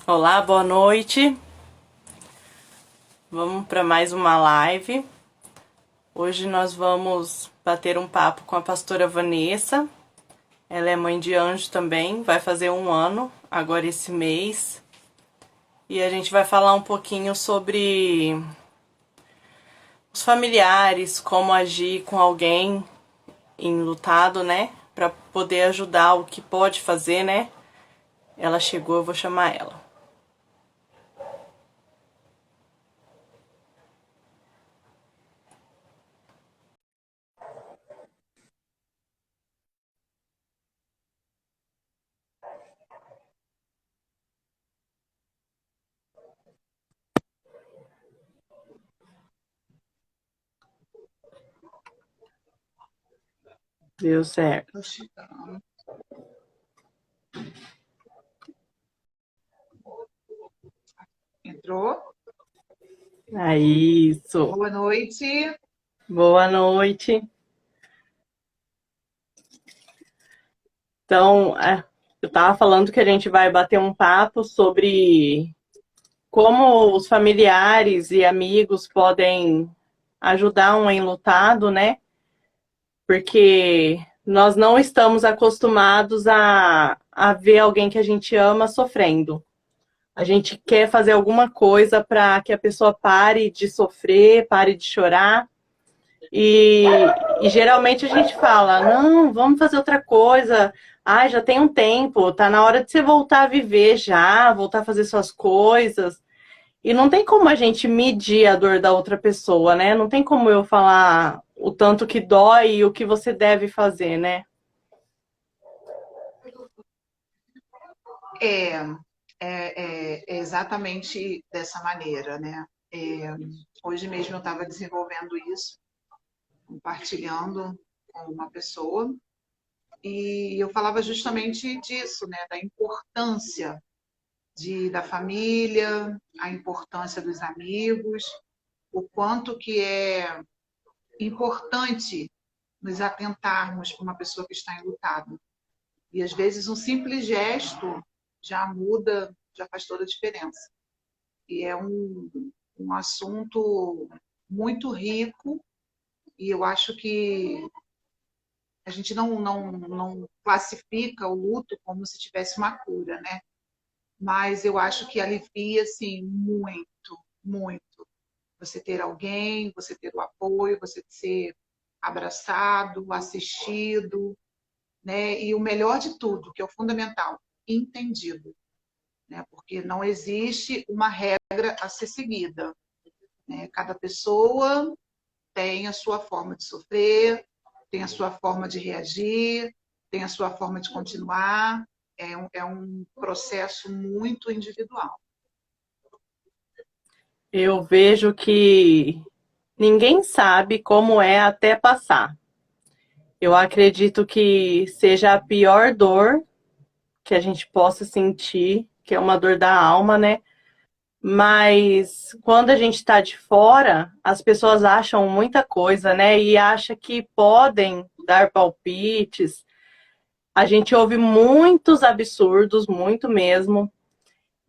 Olá, boa noite. Vamos para mais uma live. Hoje nós vamos bater um papo com a pastora Vanessa. Ela é mãe de anjo também, vai fazer 1 ano agora esse mês. E a gente vai falar um pouquinho sobre os familiares, como agir com alguém enlutado, né? Para poder ajudar o que pode fazer, né? Ela chegou, eu vou chamar ela. Deu certo. Tô chegando. Entrou? É isso. Boa noite. Boa noite. Então, eu estava falando que a gente vai bater um papo sobre como os familiares e amigos podem ajudar um enlutado, né? Porque nós não estamos acostumados a ver alguém que a gente ama sofrendo. A gente quer fazer alguma coisa para que a pessoa pare de sofrer, pare de chorar. E, e geralmente a gente fala, não, vamos fazer outra coisa. Ah, já tem um tempo, tá na hora de você voltar a viver já, voltar a fazer suas coisas. E não tem como a gente medir a dor da outra pessoa, né? Não tem como eu falar o tanto que dói e o que você deve fazer, né? É, é exatamente dessa maneira, né? Hoje mesmo eu estava desenvolvendo isso, compartilhando com uma pessoa, e eu falava justamente disso, né? Da importância da família, a importância dos amigos, o quanto que é importante nos atentarmos para uma pessoa que está enlutada. E às vezes um simples gesto já muda, já faz toda a diferença. E é um assunto muito rico e eu acho que a gente não classifica o luto como se tivesse uma cura, né? Mas eu acho que alivia, assim, muito, muito. Você ter alguém, você ter o apoio, você ser abraçado, assistido, né? E o melhor de tudo, que é o fundamental, entendido, né? Porque não existe uma regra a ser seguida, né? Cada pessoa tem a sua forma de sofrer, tem a sua forma de reagir, tem a sua forma de continuar. É um processo muito individual. Eu vejo que ninguém sabe como é até passar. Eu acredito que seja a pior dor que a gente possa sentir, que é uma dor da alma, né? Mas quando a gente está de fora, as pessoas acham muita coisa, né? E acha que podem dar palpites. A gente ouve muitos absurdos, muito mesmo.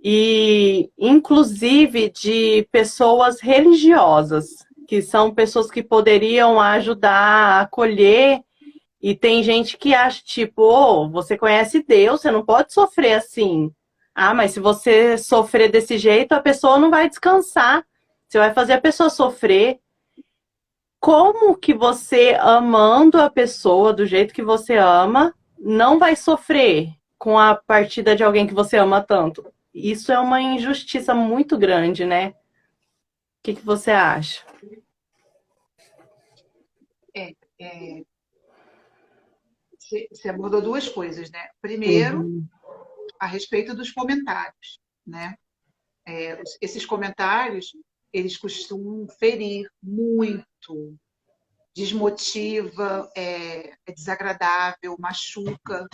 E inclusive de pessoas religiosas, que são pessoas que poderiam ajudar a acolher. E tem gente que acha, tipo, oh, você conhece Deus, você não pode sofrer assim. Ah, mas se você sofrer desse jeito, a pessoa não vai descansar. Você vai fazer a pessoa sofrer. Como que você, amando a pessoa do jeito que você ama, não vai sofrer com a partida de alguém que você ama tanto? Isso é uma injustiça muito grande, né? O que você acha? É, é, você abordou duas coisas, né? Primeiro, Uhum. a respeito dos comentários, né? Esses comentários, eles costumam ferir muito, desmotiva, é desagradável, machuca.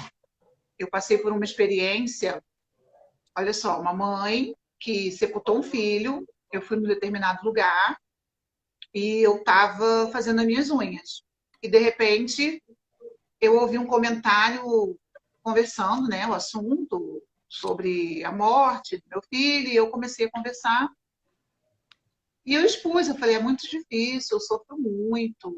Eu passei por uma experiência, olha só, uma mãe que sepultou um filho, eu fui num determinado lugar e eu estava fazendo as minhas unhas. E, de repente, eu ouvi um comentário conversando, né, o assunto, sobre a morte do meu filho, e eu comecei a conversar. E eu expus, eu falei, é muito difícil, eu sofro muito,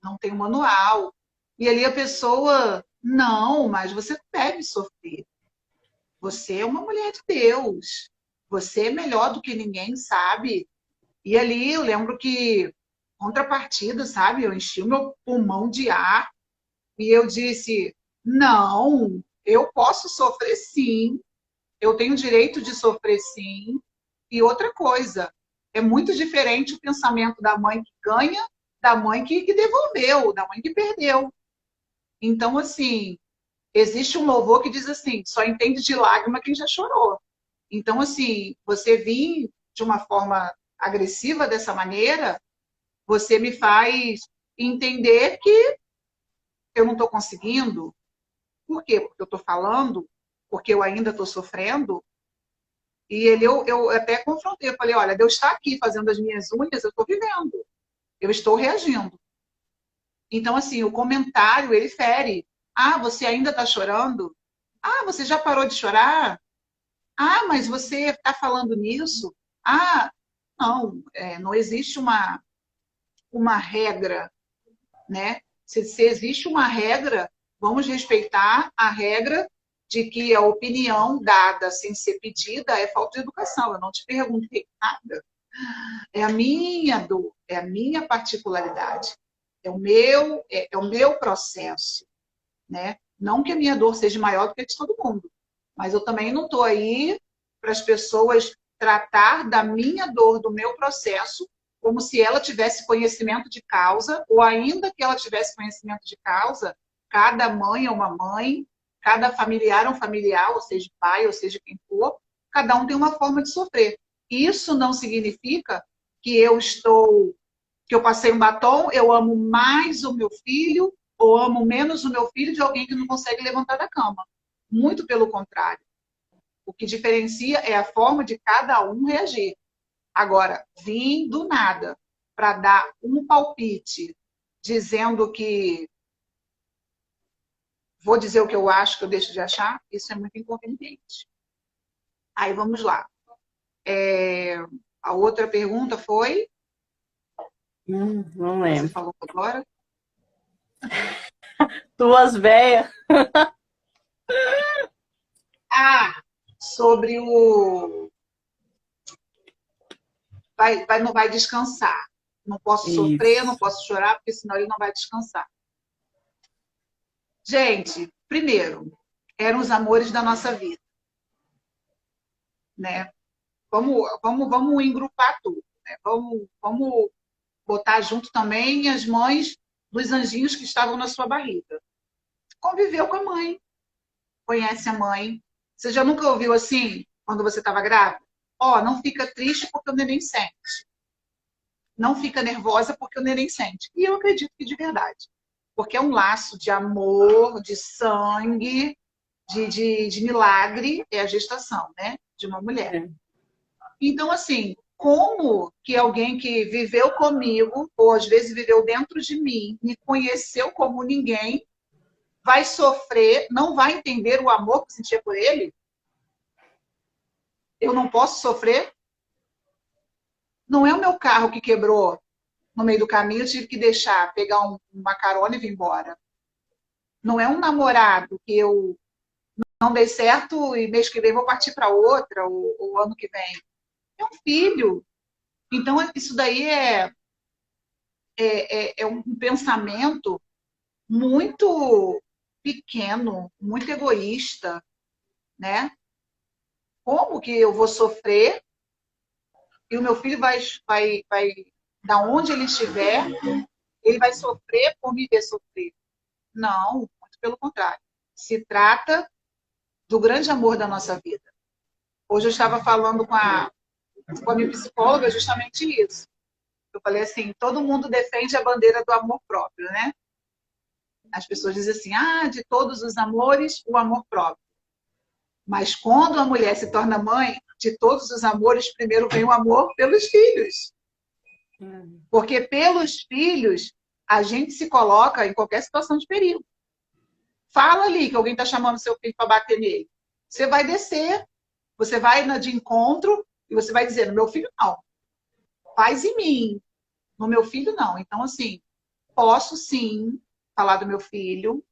não tenho manual. E ali a pessoa, não, mas você não deve sofrer. Você é uma mulher de Deus. Você é melhor do que ninguém, sabe? E ali eu lembro que, contrapartida, sabe? Eu enchi o meu pulmão de ar e eu disse: não, eu posso sofrer sim, eu tenho direito de sofrer sim. E outra coisa, é muito diferente o pensamento da mãe que ganha da mãe que devolveu, da mãe que perdeu. Então, assim, existe um louvor que diz assim: só entende de lágrima quem já chorou. Então, assim, você vir de uma forma agressiva dessa maneira, você me faz entender que eu não estou conseguindo. Por quê? Porque eu estou falando, porque eu ainda estou sofrendo. E eu até confrontei, eu falei, olha, Deus está aqui fazendo as minhas unhas, eu estou vivendo, eu estou reagindo. Então, assim, o comentário, ele fere. Ah, você ainda está chorando? Ah, você já parou de chorar? Ah, mas você está falando nisso? Ah, não, não existe uma regra, né? Se existe uma regra, vamos respeitar a regra de que a opinião dada sem ser pedida é falta de educação. Eu não te perguntei nada. É a minha dor, é a minha particularidade, é o meu processo, né? Não que a minha dor seja maior do que a de todo mundo, mas eu também não estou aí para as pessoas tratar da minha dor, do meu processo, como se ela tivesse conhecimento de causa, ou ainda que ela tivesse conhecimento de causa, cada mãe é uma mãe, cada familiar é um familiar, ou seja, pai, ou seja, quem for, cada um tem uma forma de sofrer. Isso não significa que que eu passei um batom, eu amo mais o meu filho, ou amo menos o meu filho de alguém que não consegue levantar da cama. Muito pelo contrário. O que diferencia é a forma de cada um reagir. Agora, vim do nada para dar um palpite dizendo que vou dizer o que eu acho, que eu deixo de achar, isso é muito inconveniente. Aí vamos lá. A outra pergunta foi, Não você lembro. falou agora? Duas véias. Ah, sobre o não vai descansar. Não posso sofrer, não Isso. posso chorar, porque senão ele não vai descansar. Gente, primeiro, eram os amores da nossa vida, né? Vamos engrupar tudo, né? Vamos botar junto também as mães dos anjinhos que estavam na sua barriga. Conviveu com a mãe, conhece a mãe. Você já nunca ouviu assim, quando você estava grávida? Ó, não fica triste porque o neném sente. Não fica nervosa porque o neném sente. E eu acredito que de verdade. Porque é um laço de amor, de sangue, de milagre, é a gestação, né? De uma mulher. É. Então, assim, como que alguém que viveu comigo, ou às vezes viveu dentro de mim, me conheceu como ninguém, vai sofrer, não vai entender o amor que sentia por ele? Eu não posso sofrer? Não é o meu carro que quebrou no meio do caminho, eu tive que deixar, pegar uma carona e vir embora. Não é um namorado que eu não dei certo e mês que vem vou partir para outra, ou ano que vem. É um filho. Então, isso daí é um pensamento muito pequeno, muito egoísta, né? Como que eu vou sofrer e o meu filho vai da onde ele estiver, ele vai sofrer por me ver sofrer? Não, muito pelo contrário. Se trata do grande amor da nossa vida. Hoje eu estava falando com a minha psicóloga justamente isso. Eu falei assim, todo mundo defende a bandeira do amor próprio, né? As pessoas dizem assim, de todos os amores, o amor próprio. Mas quando a mulher se torna mãe, de todos os amores, primeiro vem o amor pelos filhos. Porque pelos filhos, a gente se coloca em qualquer situação de perigo. Fala ali que alguém está chamando seu filho para bater nele. Você vai descer, você vai de encontro e você vai dizer, no meu filho não, faz em mim, no meu filho não. Então, assim, posso sim falar do meu filho,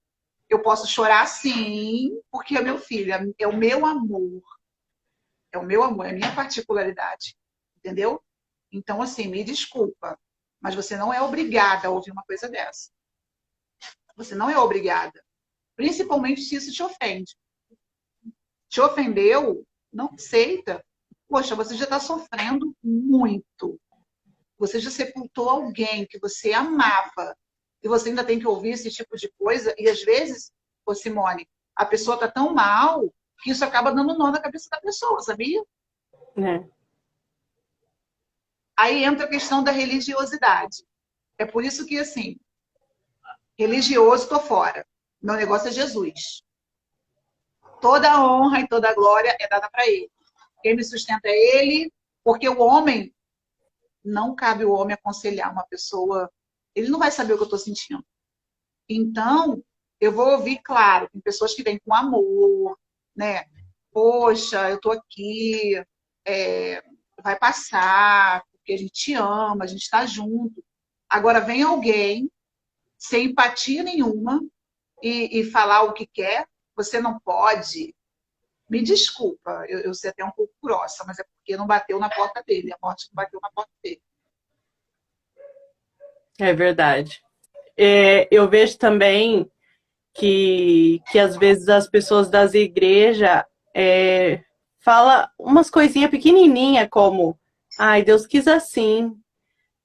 eu posso chorar sim, porque é meu filho, é o meu amor. É o meu amor, é a minha particularidade. Entendeu? Então, assim, me desculpa, mas você não é obrigada a ouvir uma coisa dessa. Você não é obrigada. Principalmente se isso te ofende. Te ofendeu? Não aceita. Poxa, você já está sofrendo muito. Você já sepultou alguém que você amava. E você ainda tem que ouvir esse tipo de coisa. E às vezes, ô Simone, a pessoa está tão mal que isso acaba dando nó na cabeça da pessoa, sabia? É, Aí entra a questão da religiosidade. É por isso que, assim, religioso, estou fora. Meu negócio é Jesus. Toda a honra e toda a glória é dada para ele. Quem me sustenta é ele, porque o homem, não cabe o homem aconselhar uma pessoa, ele não vai saber o que eu estou sentindo. Então, eu vou ouvir, claro, tem pessoas que vêm com amor, né? Poxa, eu estou aqui, vai passar, porque a gente ama, a gente está junto. Agora vem alguém sem empatia nenhuma e falar o que quer, você não pode. Me desculpa, eu sei até um pouco grossa, mas é porque não bateu na porta dele, a morte não bateu na porta dele. é verdade. É, eu vejo também que às vezes as pessoas das igrejas fala umas coisinhas pequenininhas como ai, Deus quis assim,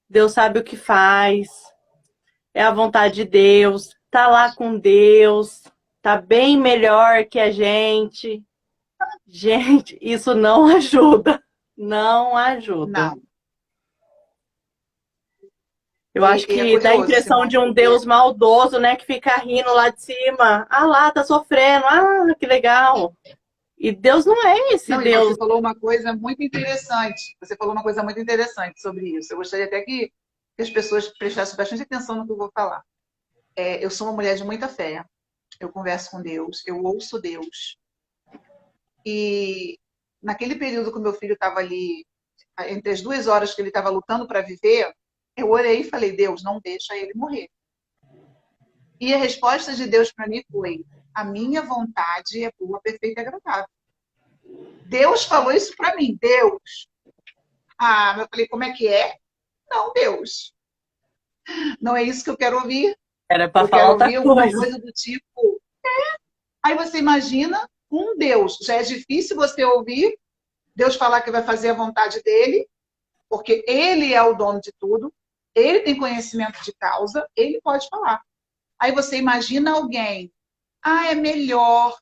Deus sabe o que faz, é a vontade de Deus, tá lá com Deus, tá bem melhor que a gente. Gente, isso não ajuda. Não ajuda. Não. Eu acho E é que dá a curioso, impressão Simone, de um porque Deus maldoso, né? Que fica rindo lá de cima. Ah lá, tá sofrendo. Ah, que legal. E Deus não é esse não, e Deus. você falou uma coisa muito interessante. Você falou uma coisa muito interessante sobre isso. Eu gostaria até que as pessoas prestassem bastante atenção no que eu vou falar. Eu sou uma mulher de muita fé. Eu converso com Deus, eu ouço Deus. E naquele período que o meu filho estava ali, entre as 2 horas que ele estava lutando para viver, eu orei e falei, Deus, não deixa ele morrer. E a resposta de Deus para mim foi, a minha vontade é boa, perfeita e agradável. Deus falou isso para mim, Deus. Ah, eu falei, como é que é? Não, Deus. Não é isso que eu quero ouvir. Era pra Eu falar quero outra ouvir alguma coisa. coisa do tipo. Aí você imagina um Deus. Já é difícil você ouvir Deus falar que vai fazer a vontade dele, porque ele é o dono de tudo, ele tem conhecimento de causa, ele pode falar. Aí você imagina alguém, é melhor,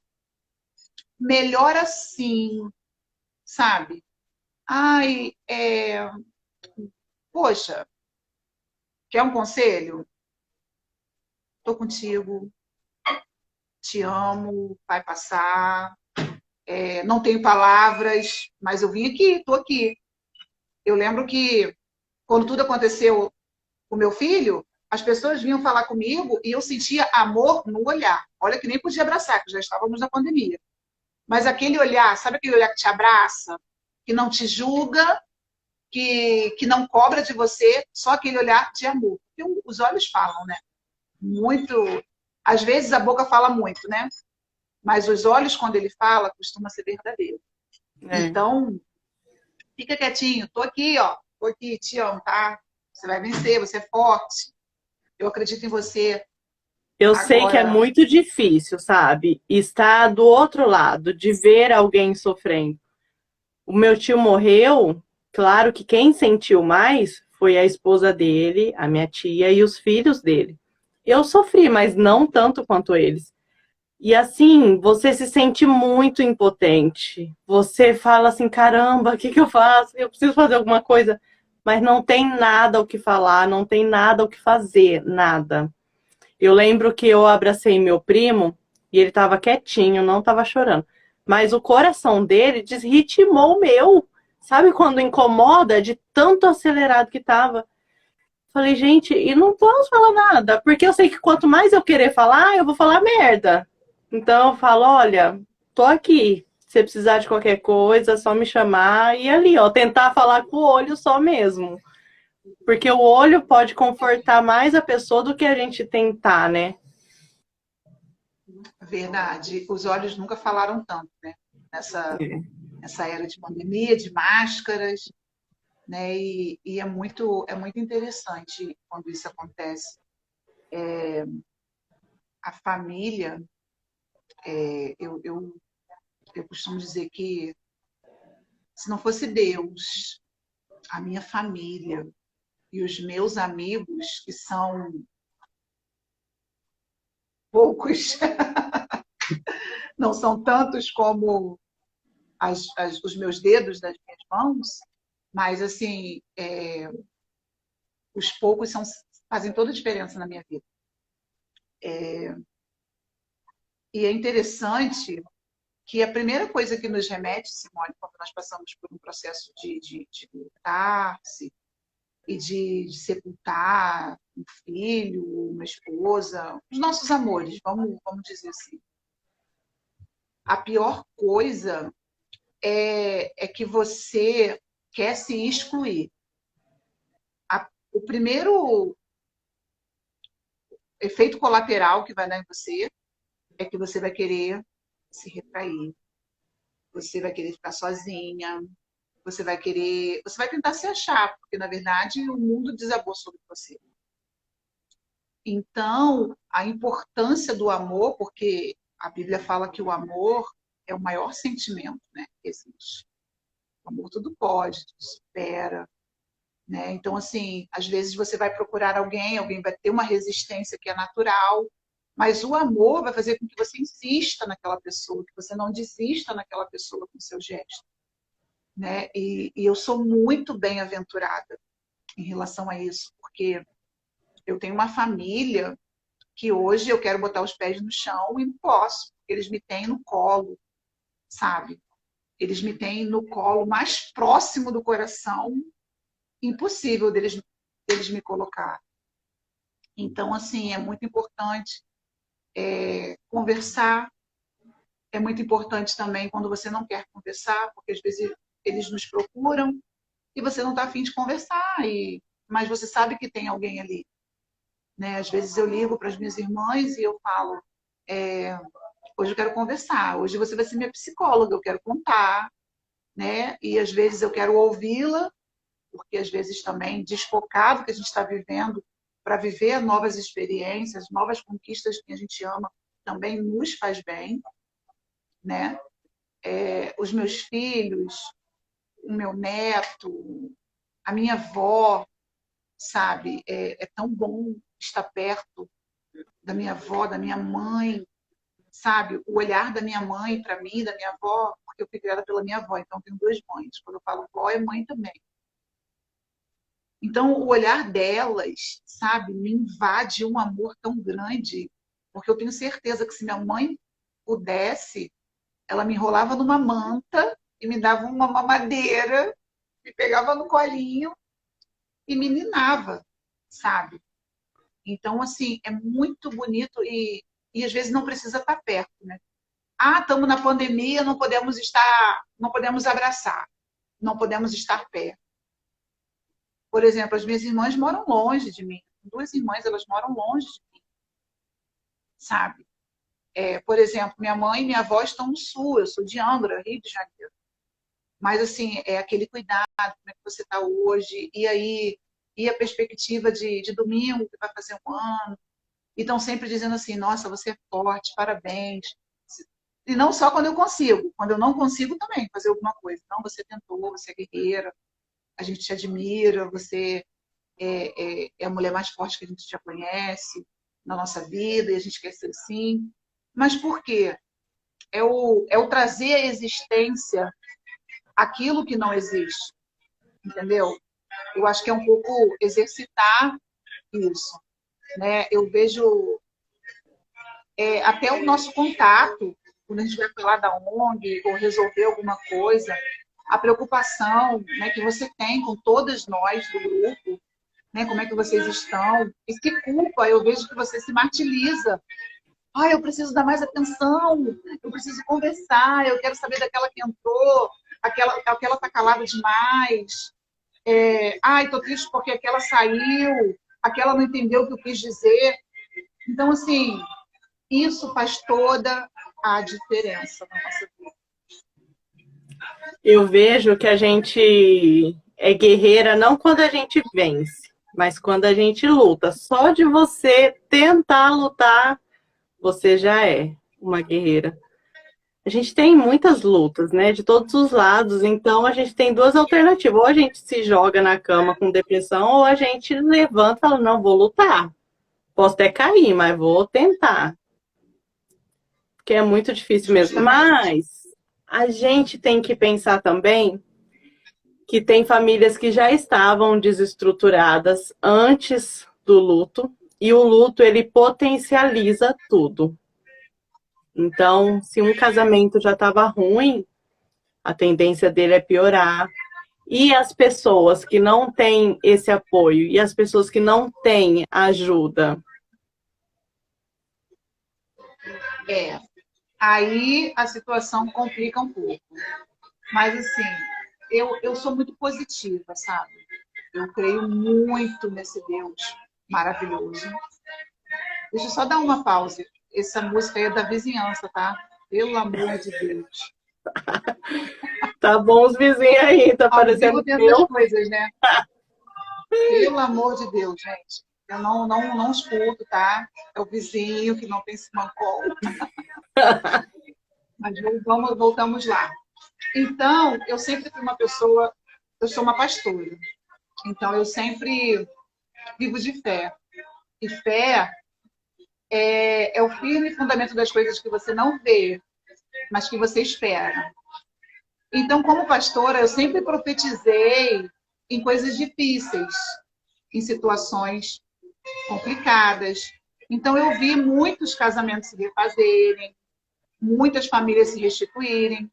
melhor assim, sabe? Ai, poxa, quer um conselho? Tô contigo, te amo, vai passar, não tenho palavras, mas eu vim aqui, tô aqui. Eu lembro que quando tudo aconteceu com meu filho, as pessoas vinham falar comigo e eu sentia amor no olhar. Olha que nem podia abraçar, que já estávamos na pandemia. Mas aquele olhar, sabe aquele olhar que te abraça, que não te julga, que não cobra de você, só aquele olhar de amor. Porque os olhos falam, né? Muito. Às vezes a boca fala muito, né? Mas os olhos, quando ele fala, costuma ser verdadeiro. É. Então, fica quietinho. Tô aqui, ó. Tô aqui, te amo, tá? Você vai vencer, você é forte. Eu acredito em você. Eu sei que é Agora, muito difícil, sabe? Estar do outro lado, de ver alguém sofrendo. O meu tio morreu, claro que quem sentiu mais foi a esposa dele, a minha tia e os filhos dele. Eu sofri, mas não tanto quanto eles. E assim, você se sente muito impotente. Você fala assim: caramba, o que que eu faço? Eu preciso fazer alguma coisa. Mas não tem nada o que falar, não tem nada o que fazer, nada. Eu lembro que eu abracei meu primo e ele estava quietinho, não estava chorando. Mas o coração dele desritimou o meu. Sabe quando incomoda de tanto acelerado que estava? Falei, gente, e não posso falar nada, porque eu sei que quanto mais eu querer falar, eu vou falar merda. Então eu falo, olha, tô aqui. Se precisar de qualquer coisa, é só me chamar e ali, ó, tentar falar com o olho só mesmo. Porque o olho pode confortar mais a pessoa do que a gente tentar, né? Verdade. Os olhos nunca falaram tanto, né? Nessa era de pandemia, de máscaras, né? E é muito interessante quando isso acontece. A família, é, eu, eu, eu costumo dizer que se não fosse Deus, a minha família e os meus amigos, que são poucos, não são tantos como os meus dedos das minhas mãos, mas assim, os poucos fazem toda a diferença na minha vida. E é interessante que a primeira coisa que nos remete, Simone, quando nós passamos por um processo de lutar-se e de sepultar um filho, uma esposa, os nossos amores, vamos dizer assim. A pior coisa é que você quer se excluir. O primeiro efeito colateral que vai dar em você é que você vai querer se retrair, você vai querer ficar sozinha, você vai tentar se achar, porque na verdade o mundo desabou sobre você. Então, a importância do amor, porque a Bíblia fala que o amor é o maior sentimento, né, que existe. O amor tudo pode, tudo supera, né? Então, assim, às vezes você vai procurar alguém, alguém vai ter uma resistência que é natural, mas o amor vai fazer com que você insista naquela pessoa, que você não desista naquela pessoa com seu gesto, né? E eu sou muito bem-aventurada em relação a isso, porque eu tenho uma família que hoje eu quero botar os pés no chão e não posso, porque eles me têm no colo, sabe? Eles me têm no colo mais próximo do coração, impossível deles me colocar. Então, assim, é muito importante conversar. É muito importante também quando você não quer conversar, porque às vezes eles nos procuram e você não está afim de conversar, mas você sabe que tem alguém ali. Né? Às vezes eu ligo para as minhas irmãs e eu falo, hoje eu quero conversar, hoje você vai ser minha psicóloga, eu quero contar, né? E às vezes eu quero ouvi-la, porque às vezes também desfocado que a gente está vivendo para viver novas experiências, novas conquistas que a gente ama, também nos faz bem, né? Os meus filhos, o meu neto, a minha avó, sabe? É tão bom estar perto da minha avó, da minha mãe, sabe? O olhar da minha mãe para mim, da minha avó, porque eu fui criada pela minha avó, então eu tenho duas mães. Quando eu falo vó, é mãe também. Então, o olhar delas, sabe, me invade um amor tão grande, porque eu tenho certeza que se minha mãe pudesse, ela me enrolava numa manta e me dava uma mamadeira, me pegava no colinho e me ninava, sabe? Então, assim, é muito bonito e às vezes não precisa estar perto, né? Ah, estamos na pandemia, não podemos abraçar, não podemos estar perto. Por exemplo, as minhas irmãs moram longe de mim. Duas irmãs, elas moram longe de mim, sabe? Por exemplo, minha mãe e minha avó estão no sul, eu sou de Angra, Rio de Janeiro. Mas, assim, é aquele cuidado, como é que você está hoje, e aí, e a perspectiva de domingo, que vai fazer um ano. E estão sempre dizendo assim, nossa, você é forte, parabéns. E não só quando eu consigo, quando eu não consigo também fazer alguma coisa. Não, você tentou, você é guerreira, a gente te admira, você é a mulher mais forte que a gente já conhece na nossa vida, e a gente quer ser assim. Mas por quê? É o trazer à existência aquilo que não existe, entendeu? Eu acho que é um pouco exercitar isso, né? Eu vejo até o nosso contato, quando a gente vai falar da ONG ou resolver alguma coisa, a preocupação, né, que você tem com todas nós do grupo, né, como é que vocês estão, e que culpa, eu vejo que você se martiriza ai, eu preciso dar mais atenção, eu preciso conversar, eu quero saber daquela que entrou, aquela tá calada demais. Ai, tô triste porque aquela saiu, aquela não entendeu o que eu quis dizer. Então, assim, isso faz toda a diferença na nossa vida. Eu vejo que a gente é guerreira não quando a gente vence, mas quando a gente luta. Só de você tentar lutar, você já é uma guerreira. A gente tem muitas lutas, né, de todos os lados, então a gente tem duas alternativas. Ou a gente se joga na cama com depressão, ou a gente levanta e fala, não, vou lutar. Posso até cair, mas vou tentar. Porque é muito difícil mesmo. Justamente. Mas a gente tem que pensar também que tem famílias que já estavam desestruturadas antes do luto, e o luto ele potencializa tudo. Então, se um casamento já estava ruim, a tendência dele é piorar. E as pessoas que não têm esse apoio e as pessoas que não têm ajuda. Aí a situação complica um pouco. Mas, assim, eu sou muito positiva, sabe? Eu creio muito nesse Deus maravilhoso. Deixa eu só dar uma pausa. Essa música aí é da vizinhança, tá? Pelo amor de Deus. Tá bom os vizinhos aí, tá Ao vivo parecendo tem essas meu. coisas, né? Pelo amor de Deus, gente. Eu não escuto, tá? É o vizinho que não tem simancol. Mas voltamos lá. Então, eu sempre fui uma pessoa, eu sou uma pastora. Então, eu sempre vivo de fé. E fé é o firme fundamento das coisas que você não vê, mas que você espera. Então, como pastora, eu sempre profetizei em coisas difíceis, em situações complicadas. Então, eu vi muitos casamentos se refazerem, muitas famílias se restituírem.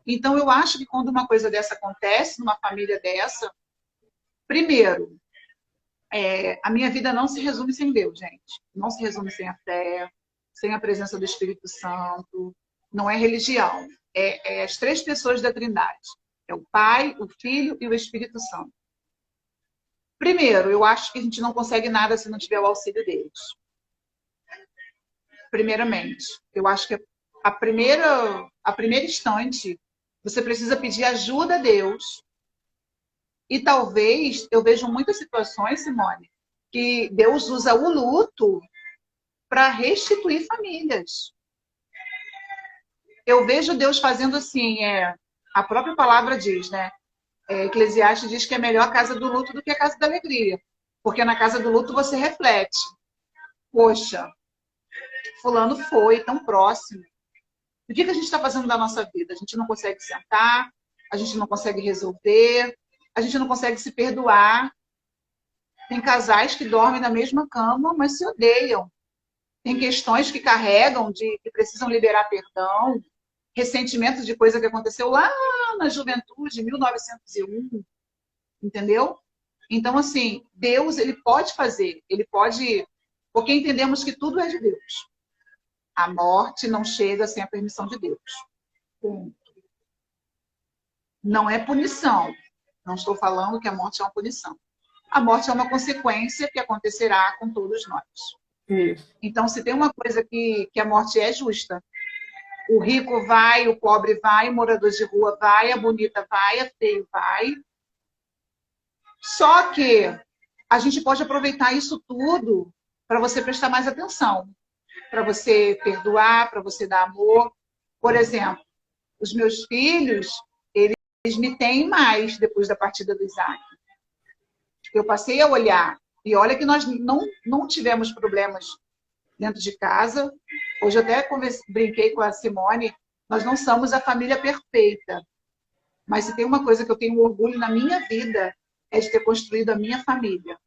Então, eu acho que quando uma coisa dessa acontece, numa família dessa, primeiro, a minha vida não se resume sem Deus, gente. Não se resume sem a fé, sem a presença do Espírito Santo. Não é religião. É as três pessoas da Trindade. É o Pai, o Filho e o Espírito Santo. Primeiro, eu acho que a gente não consegue nada se não tiver o auxílio deles. Primeiramente. Eu acho que a primeira instante, você precisa pedir ajuda a Deus. E talvez, eu vejo muitas situações, Simone, que Deus usa o luto para restituir famílias. Eu vejo Deus fazendo assim, a própria palavra diz, né? Eclesiastes diz que é melhor a casa do luto do que a casa da alegria. Porque na casa do luto você reflete. Poxa, fulano foi tão próximo. O que a gente está fazendo da nossa vida? A gente não consegue sentar, a gente não consegue resolver, a gente não consegue se perdoar. Tem casais que dormem na mesma cama, mas se odeiam. Tem questões que carregam, que precisam liberar perdão, ressentimentos de coisa que aconteceu lá na juventude, 1901, entendeu? Então, assim, Deus, ele pode fazer, ele pode... Porque entendemos que tudo é de Deus. A morte não chega sem a permissão de Deus. Ponto. Não é punição. Não estou falando que a morte é uma punição. A morte é uma consequência que acontecerá com todos nós. Isso. Então, se tem uma coisa que a morte é justa, o rico vai, o pobre vai, o morador de rua vai, a bonita vai, a feio vai. Só que a gente pode aproveitar isso tudo para você prestar mais atenção, para você perdoar, para você dar amor. Por exemplo, os meus filhos, eles me têm mais depois da partida do Isaac. Eu passei a olhar, e olha que nós não tivemos problemas dentro de casa. Hoje eu até brinquei com a Simone, nós não somos a família perfeita. Mas se tem uma coisa que eu tenho orgulho na minha vida, é de ter construído a minha família.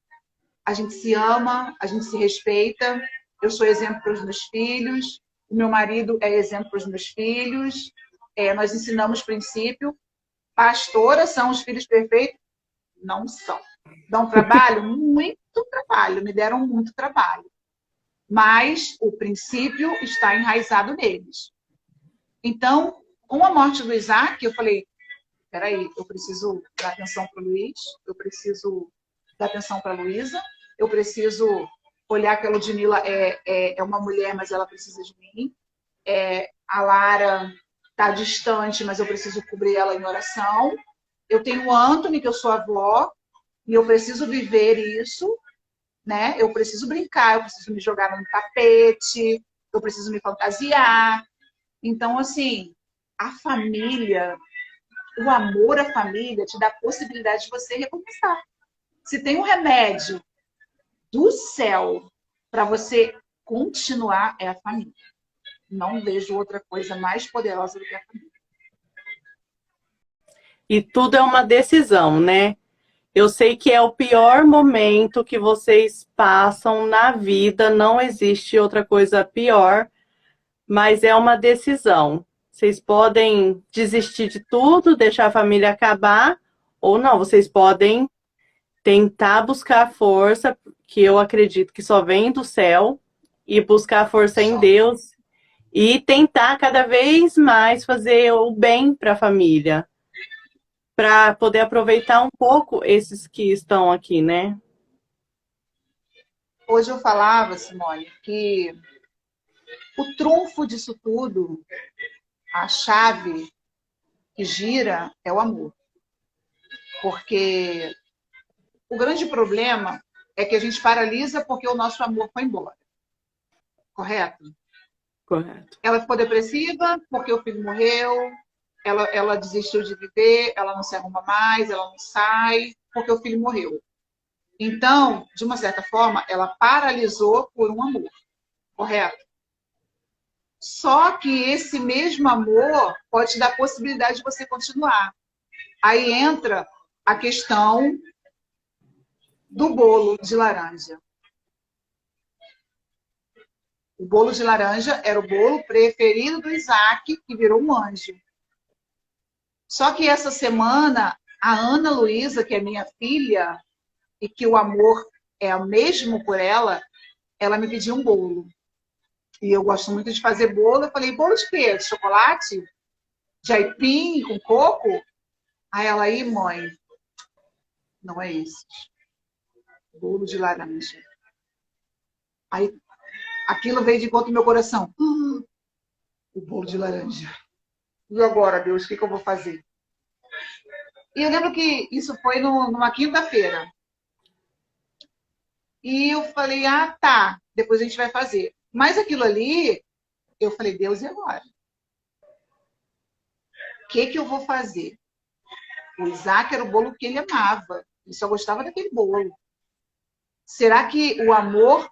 A gente se ama, a gente se respeita, eu sou exemplo para os meus filhos, o meu marido é exemplo para os meus filhos, nós ensinamos princípio. Pastoras são os filhos perfeitos? Não são. Dão trabalho? Muito trabalho, me deram muito trabalho. mas o princípio está enraizado neles. Então, com a morte do Isaac, eu falei, peraí, eu preciso dar atenção para o Luiz, eu preciso dar atenção para a Luísa, eu preciso olhar que a Ludmilla é uma mulher, mas ela precisa de mim. A Lara está distante, mas eu preciso cobrir ela em oração. Eu tenho o Anthony, que eu sou avó, e eu preciso viver isso, né? Eu preciso brincar, eu preciso me jogar no tapete, eu preciso me fantasiar. Então, assim, a família, o amor à família te dá a possibilidade de você recomeçar. Se tem um remédio do céu para você continuar, é a família. Não vejo outra coisa mais poderosa do que a família. E tudo é uma decisão, né? Eu sei que é o pior momento que vocês passam na vida, não existe outra coisa pior, mas é uma decisão. Vocês podem desistir de tudo, deixar a família acabar, ou não, vocês podem tentar buscar força, que eu acredito que só vem do céu, e buscar força em Só. Deus, e tentar cada vez mais fazer o bem para a família, para poder aproveitar um pouco esses que estão aqui, né? Hoje eu falava, Simone, que o trunfo disso tudo, a chave que gira é o amor. Porque o grande problema é que a gente paralisa porque o nosso amor foi embora. Correto? Correto. Ela ficou depressiva porque o filho morreu, ela desistiu de viver, ela não se arruma mais, ela não sai porque o filho morreu. Então, de uma certa forma, ela paralisou por um amor. Correto? Só que esse mesmo amor pode te dar a possibilidade de você continuar. Aí entra a questão do bolo de laranja. O bolo de laranja era o bolo preferido do Isaac, que virou um anjo. Só que essa semana, a Ana Luísa, que é minha filha, e que o amor é o mesmo por ela, ela me pediu um bolo. E eu gosto muito de fazer bolo. Eu falei, bolo de quê? De chocolate? De aipim com coco? Aí ela, aí, mãe, não é esse. Bolo de laranja. Aí aquilo veio de encontro no meu coração. O bolo de laranja. E agora, Deus, o que eu vou fazer? E eu lembro que isso foi numa quinta-feira. E eu falei, ah, tá, depois a gente vai fazer. Mas aquilo ali, eu falei, Deus, e agora? O que eu vou fazer? O Isaac era o bolo que ele amava. Ele só gostava daquele bolo. Será que o amor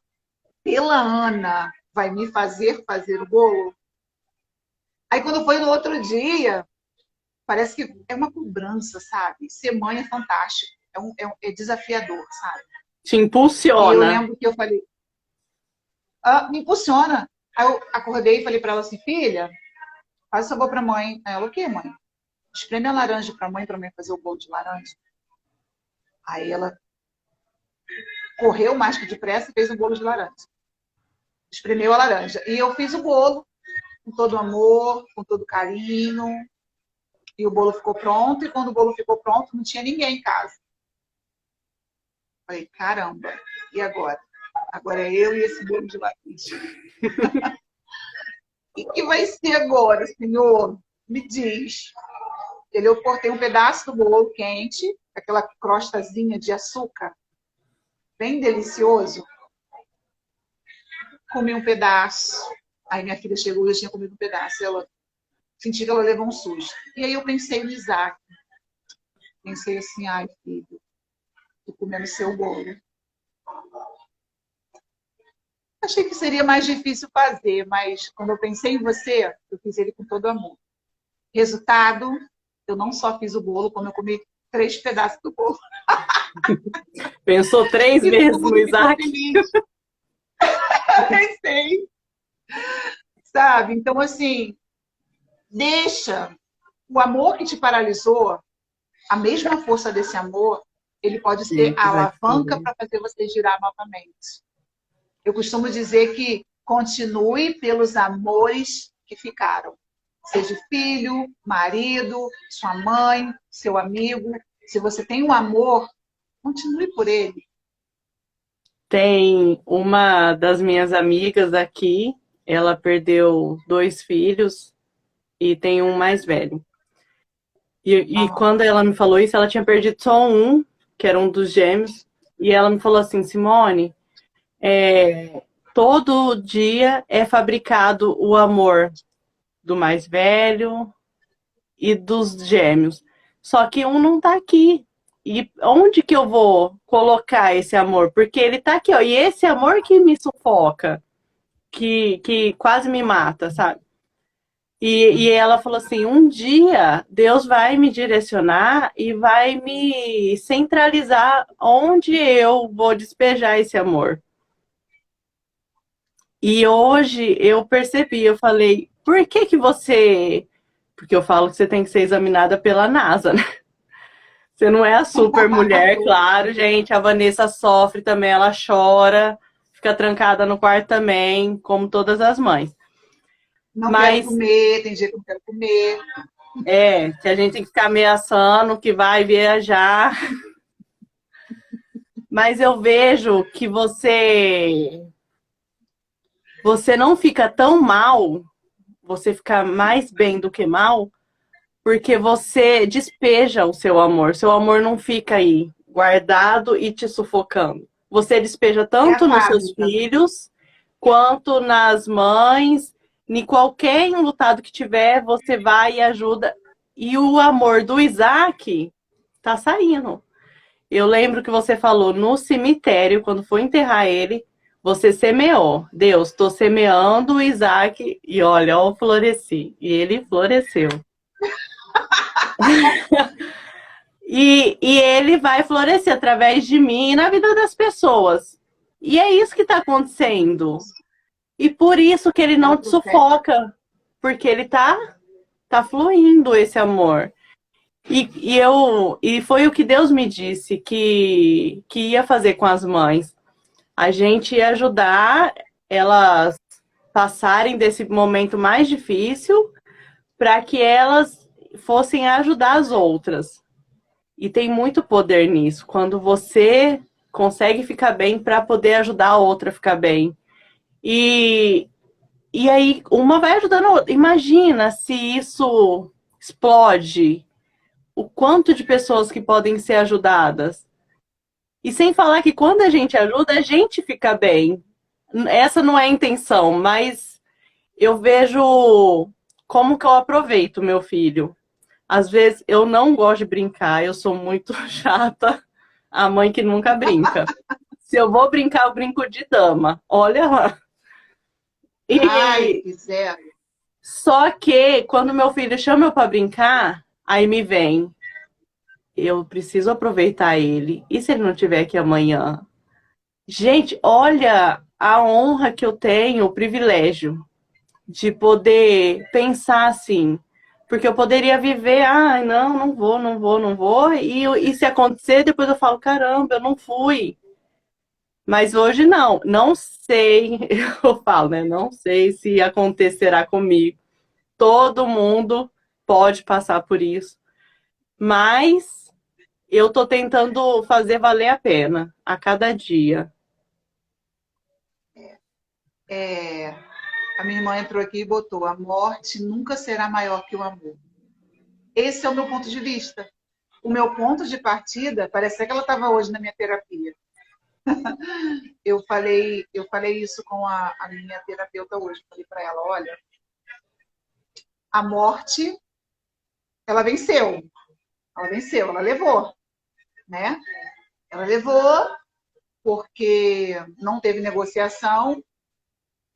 pela Ana vai me fazer o bolo? Aí quando foi no outro dia, parece que é uma cobrança, sabe? Ser mãe é fantástico. É desafiador, sabe? Te E eu impulsiona. lembro que eu falei, ah, me impulsiona. Aí eu acordei e falei para ela assim, filha, faz sabor para mãe. Aí ela, o quê, mãe? Espreme a laranja para mãe fazer o bolo de laranja. Aí ela correu mais que depressa e fez um bolo de laranja. Espremeu a laranja. E eu fiz o bolo com todo amor, com todo carinho. E o bolo ficou pronto. E quando o bolo ficou pronto, não tinha ninguém em casa. Falei, caramba, e agora? Agora é eu e esse bolo de laranja. O que vai ser agora, senhor? Me diz. Eu cortei um pedaço do bolo quente, aquela crostazinha de açúcar, bem delicioso. Comi um pedaço. Aí minha filha chegou e eu tinha comido um pedaço. Ela senti que ela levou um susto. E aí eu pensei no Isaac. Pensei assim, ai, filho, tô comendo seu bolo. Achei que seria mais difícil fazer, mas quando eu pensei em você, eu fiz ele com todo amor. Resultado, eu não só fiz o bolo, como eu comi 3 pedaços do bolo. Pensou 3 E vezes todo no mundo ficou Isaac? feliz. Pensei, sabe? Então, assim, deixa o amor que te paralisou, a mesma força desse amor, ele pode ser Sim, a que vai te alavanca fazer. para fazer você girar novamente. Eu costumo dizer que continue pelos amores que ficaram. Seja filho, marido, sua mãe, seu amigo. Se você tem um amor, continue por ele. Tem uma das minhas amigas aqui, ela perdeu 2 filhos e tem um mais velho. E Ah, quando ela me falou isso, ela tinha perdido só um, que era um dos gêmeos, e ela me falou assim, Simone, todo dia é fabricado o amor do mais velho e dos gêmeos. Só que um não tá aqui. E onde que eu vou colocar esse amor? Porque ele tá aqui, ó. E esse amor que me sufoca, que quase me mata, sabe? E ela falou assim: um dia Deus vai me direcionar e vai me centralizar onde eu vou despejar esse amor. E hoje eu percebi, eu falei, por que que você. Porque eu falo que você tem que ser examinada pela NASA, né? Você não é a super mulher, claro, gente. A Vanessa sofre também, ela chora, fica trancada no quarto também, como todas as mães. não quero Mas comer, tem dia que eu não quero comer. que a gente tem que ficar ameaçando que vai viajar. Mas eu vejo que você não fica tão mal, você fica mais bem do que mal, porque você despeja o seu amor. Seu amor não fica aí guardado e te sufocando. Você despeja É a tanto nos seus fábrica. filhos, quanto nas mães, em qualquer enlutado que tiver, você vai e ajuda. E o amor do Isaac tá saindo. Eu lembro que você falou no cemitério, quando foi enterrar ele, você semeou. Deus, estou semeando o Isaac e olha, eu floresci. E ele floresceu. E ele vai florescer através de mim e na vida das pessoas. E é isso que está acontecendo. E por isso que ele Ela não te profeta. sufoca. Porque ele tá fluindo esse amor. E foi o que Deus me disse que ia fazer com as mães. A gente ia ajudar elas passarem desse momento mais difícil para que elas fossem ajudar as outras. E tem muito poder nisso, quando você consegue ficar bem para poder ajudar a outra a ficar bem. E, e aí uma vai ajudando a outra. Imagina se isso explode, o quanto de pessoas que podem ser ajudadas. E sem falar que quando a gente ajuda, a gente fica bem. Essa não é a intenção, mas eu vejo como que eu aproveito meu filho. Às vezes eu não gosto de brincar, eu sou muito chata, a mãe que nunca brinca. Se eu vou brincar, eu brinco de dama. Olha lá. Ai, E que zero. só que quando meu filho chama eu para brincar, aí me vem, eu preciso aproveitar ele. E se ele não estiver aqui amanhã? Gente, olha a honra que eu tenho, o privilégio de poder pensar assim. Porque eu poderia viver, ah, não, não vou, não vou, não vou. E se acontecer, depois eu falo, caramba, eu não fui. Mas hoje não, não sei, eu falo, né? Não sei se acontecerá comigo. Todo mundo pode passar por isso. Mas eu tô tentando fazer valer a pena a cada dia. É, a minha irmã entrou aqui e botou: a morte nunca será maior que o amor. Esse é o meu ponto de vista. O meu ponto de partida, parece que ela estava hoje na minha terapia. Eu falei isso com a minha terapeuta hoje. Falei para ela: olha, a morte, ela venceu. Ela venceu, ela levou, né? Ela levou porque não teve negociação.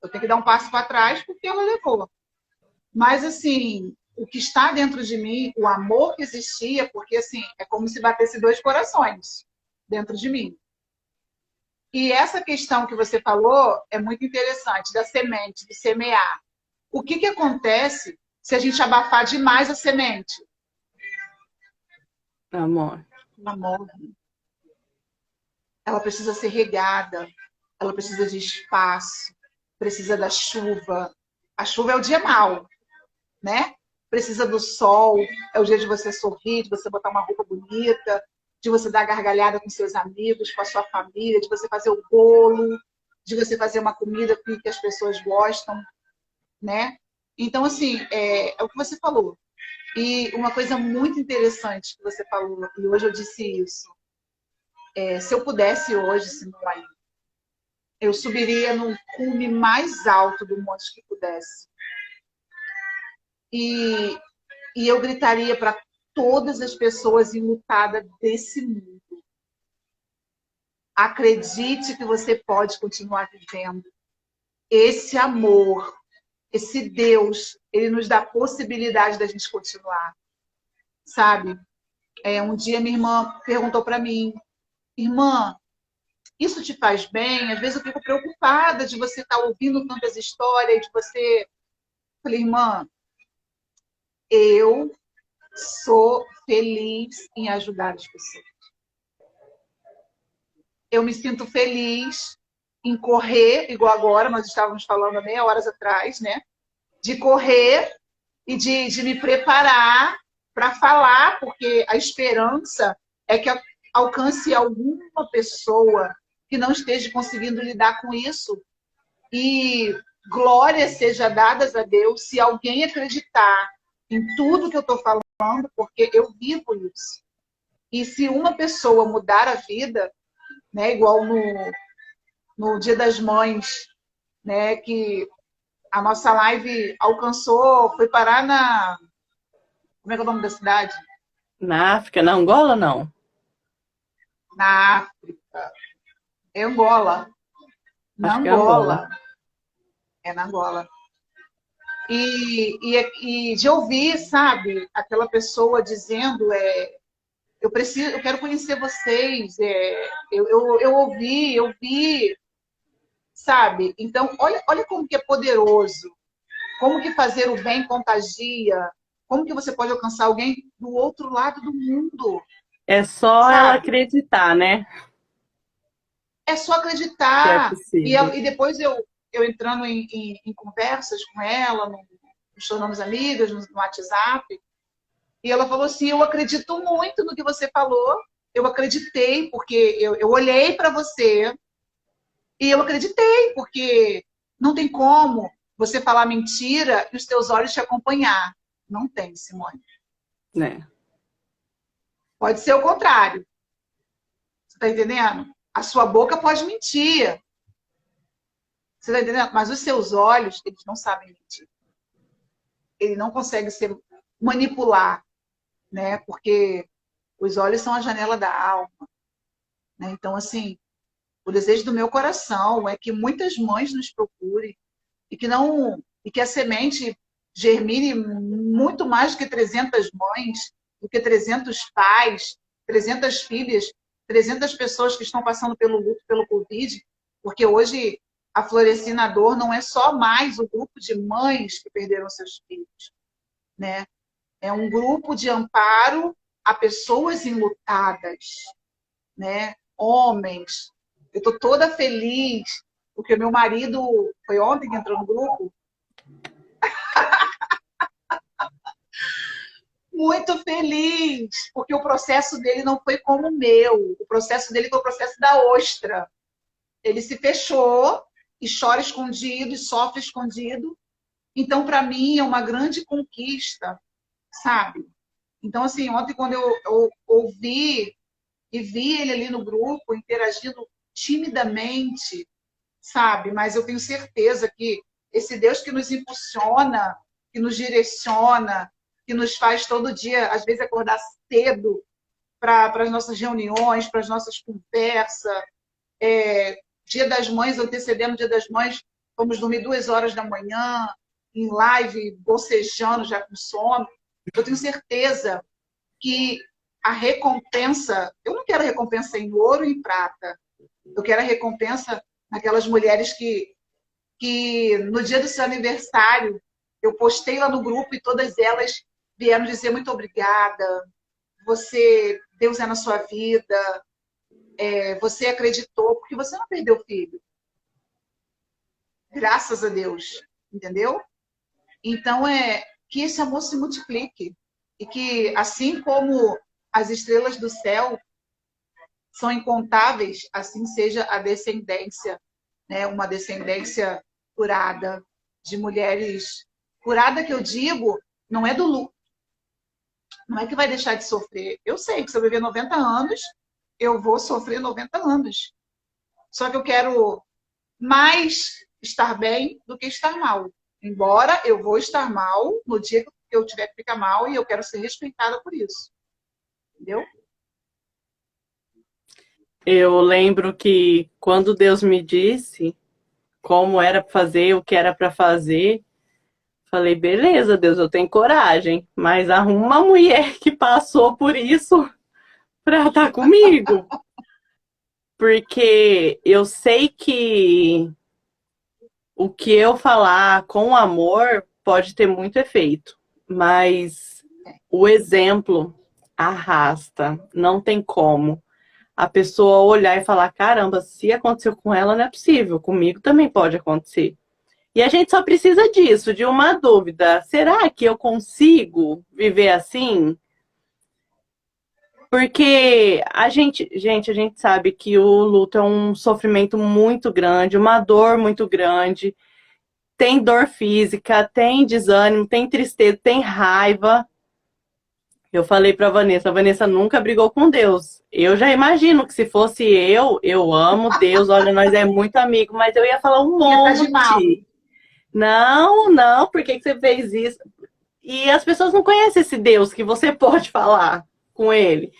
Eu tenho que dar um passo para trás porque ela levou. Mas, assim, o que está dentro de mim, o amor que existia, porque, assim, é como se batesse dois corações dentro de mim. E essa questão que você falou é muito interessante, da semente, de semear. O que, que acontece se a gente abafar demais a semente? Amor. Ela morre. Ela precisa ser regada. ela precisa de espaço, precisa da chuva. A chuva é o dia mau, né? Precisa do sol, é o dia de você sorrir, de você botar uma roupa bonita, de você dar gargalhada com seus amigos, com a sua família, de você fazer o bolo, de você fazer uma comida que as pessoas gostam, né? Então, assim, é o que você falou. E uma coisa muito interessante que você falou, e hoje eu disse isso, se eu pudesse hoje, Simone, eu subiria no cume mais alto do monte que pudesse. E, e eu gritaria para todas as pessoas enlutadas desse mundo. Acredite que você pode continuar vivendo. Esse amor, esse Deus, ele nos dá a possibilidade da gente continuar, sabe? Um dia minha irmã perguntou para mim, irmã, isso te faz bem? Às vezes eu fico preocupada de você estar ouvindo tantas histórias, de você... Eu falei, irmã, eu sou feliz em ajudar as pessoas. Eu me sinto feliz em correr, igual agora, nós estávamos falando há meia hora atrás, né? De correr e de me preparar para falar, porque a esperança é que alcance alguma pessoa que não esteja conseguindo lidar com isso. E glória seja dadas a Deus se alguém acreditar em tudo que eu estou falando, porque eu vivo isso. E se uma pessoa mudar a vida, né, igual no Dia das Mães, né, que a nossa live alcançou, foi parar na... Como é que é o nome da cidade? Na África, na Angola, não. Na África. É Angola. Na Acho que é Angola. Angola. É na Angola. E de ouvir, sabe, aquela pessoa dizendo, eu quero conhecer vocês, eu ouvi, eu vi, sabe? Então, olha como que é poderoso, como que fazer o bem contagia, como que você pode alcançar alguém do outro lado do mundo, É só ela sabe? acreditar, né? É só Que é acreditar. possível. E depois eu entrando em conversas com ela, nos tornamos amigas no WhatsApp, e ela falou assim, eu acredito muito no que você falou, eu acreditei, porque eu olhei para você e eu acreditei, porque não tem como você falar mentira e os teus olhos te acompanhar. Não tem, Simone. Né? Pode ser o contrário. Você está entendendo? A sua boca pode mentir. Você está entendendo? Mas os seus olhos, eles não sabem mentir. Ele não consegue se manipular, né? Porque os olhos são a janela da alma, né? Então, assim, o desejo do meu coração é que muitas mães nos procurem e que a semente germine muito mais do que 300 mães, do que 300 pais, 300 filhas, 300 pessoas que estão passando pelo luto, pelo Covid, porque hoje a Florescina Dor não é só mais o grupo de mães que perderam seus filhos, né? É um grupo de amparo a pessoas enlutadas, né? Homens. Eu estou toda feliz, porque meu marido, foi ontem que entrou no grupo, muito feliz, porque o processo dele não foi como o meu. O processo dele foi o processo da ostra. Ele se fechou e chora escondido e sofre escondido. Então, para mim, é uma grande conquista, sabe? Então, assim, ontem, quando eu ouvi e vi ele ali no grupo, interagindo timidamente, sabe? Mas eu tenho certeza que esse Deus que nos impulsiona, que nos direciona, que nos faz todo dia, às vezes, acordar cedo para as nossas reuniões, para as nossas conversas. Dia das Mães, antecedendo o Dia das Mães, vamos dormir 2 horas da manhã, em live, bocejando, já com sono. Eu tenho certeza que a recompensa, eu não quero recompensa em ouro e em prata, eu quero a recompensa naquelas mulheres que no dia do seu aniversário, eu postei lá no grupo e todas elas vieram dizer muito obrigada, Deus é na sua vida, você acreditou, porque você não perdeu o filho. Graças a Deus, entendeu? Então, que esse amor se multiplique. E que, assim como as estrelas do céu são incontáveis, assim seja a descendência, né? Uma descendência curada, de mulheres curada, que eu digo, não é do luto, não é que vai deixar de sofrer. Eu sei que se eu viver 90 anos, eu vou sofrer 90 anos. Só que eu quero mais estar bem do que estar mal. Embora eu vou estar mal no dia que eu tiver que ficar mal, e eu quero ser respeitada por isso. Entendeu? Eu lembro que quando Deus me disse como era para fazer, o que era para fazer, falei, beleza, Deus, eu tenho coragem, mas arruma uma mulher que passou por isso para estar comigo. Porque eu sei que o que eu falar com amor pode ter muito efeito, mas o exemplo arrasta, não tem como. A pessoa olhar e falar, caramba, se aconteceu com ela, não é possível, comigo também pode acontecer. E a gente só precisa disso, de uma dúvida. Será que eu consigo viver assim? Porque a gente sabe que o luto é um sofrimento muito grande, uma dor muito grande. Tem dor física, tem desânimo, tem tristeza, tem raiva. Eu falei pra Vanessa, a Vanessa nunca brigou com Deus. Eu já imagino que se fosse eu amo Deus, olha, nós é muito amigo, mas eu ia falar um Ia estar de mal. monte. Não, não, por que que você fez isso? E as pessoas não conhecem esse Deus que você pode falar com ele.